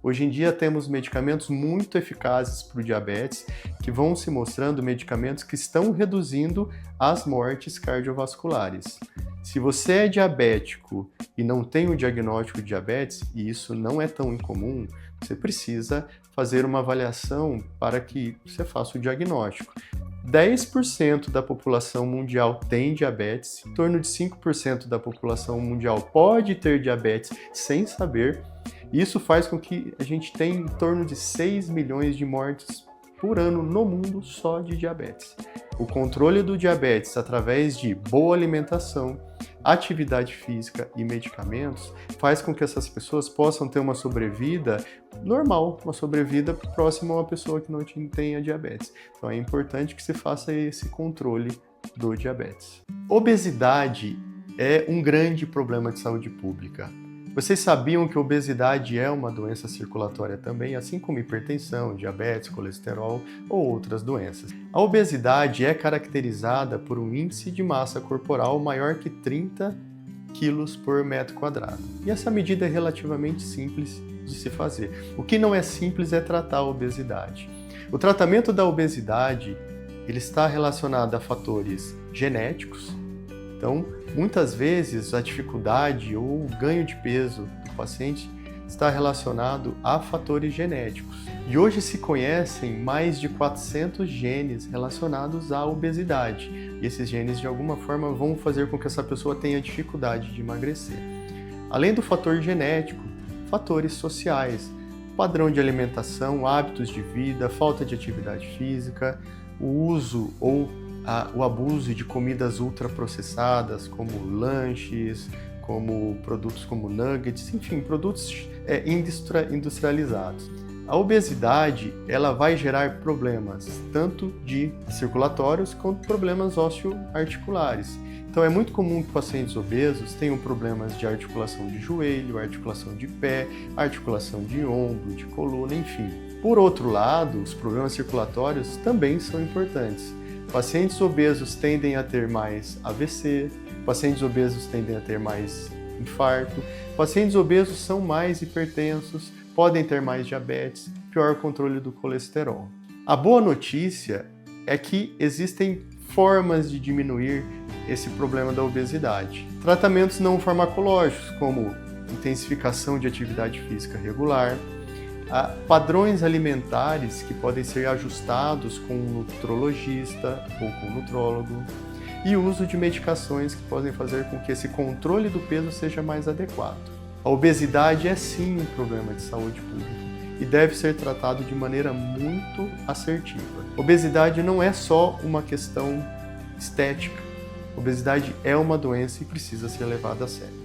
Hoje em dia temos medicamentos muito eficazes para o diabetes, que vão se mostrando medicamentos que estão reduzindo as mortes cardiovasculares. Se você é diabético e não tem o diagnóstico de diabetes, e isso não é tão incomum, você precisa fazer uma avaliação para que você faça o diagnóstico. 10% da população mundial tem diabetes, em torno de 5% da população mundial pode ter diabetes sem saber. Isso faz com que a gente tenha em torno de 6 milhões de mortes por ano no mundo só de diabetes. O controle do diabetes através de boa alimentação, atividade física e medicamentos faz com que essas pessoas possam ter uma sobrevida normal, uma sobrevida próxima a uma pessoa que não tenha diabetes. Então é importante que se faça esse controle do diabetes. Obesidade é um grande problema de saúde pública. Vocês sabiam que a obesidade é uma doença circulatória também, assim como hipertensão, diabetes, colesterol ou outras doenças? A obesidade é caracterizada por um índice de massa corporal maior que 30 quilos por metro quadrado. E essa medida é relativamente simples de se fazer. O que não é simples é tratar a obesidade. O tratamento da obesidade ele está relacionado a fatores genéticos. Então, muitas vezes a dificuldade ou o ganho de peso do paciente está relacionado a fatores genéticos. E hoje se conhecem mais de 400 genes relacionados à obesidade. E esses genes, de alguma forma, vão fazer com que essa pessoa tenha dificuldade de emagrecer. Além do fator genético, fatores sociais, padrão de alimentação, hábitos de vida, falta de atividade física, o uso ou o abuso de comidas ultraprocessadas, como lanches, como produtos como nuggets, enfim, produtos industrializados. A obesidade ela vai gerar problemas tanto de circulatórios quanto problemas osteoarticulares. Então é muito comum que pacientes obesos tenham problemas de articulação de joelho, articulação de pé, articulação de ombro, de coluna, enfim. Por outro lado, os problemas circulatórios também são importantes. Pacientes obesos tendem a ter mais AVC, pacientes obesos tendem a ter mais infarto, pacientes obesos são mais hipertensos, podem ter mais diabetes, pior controle do colesterol. A boa notícia é que existem formas de diminuir esse problema da obesidade. Tratamentos não farmacológicos, como intensificação de atividade física regular, padrões alimentares que podem ser ajustados com um nutrologista ou com um nutrólogo e o uso de medicações que podem fazer com que esse controle do peso seja mais adequado. A obesidade é sim um problema de saúde pública e deve ser tratado de maneira muito assertiva. Obesidade não é só uma questão estética. Obesidade é uma doença e precisa ser levada a sério.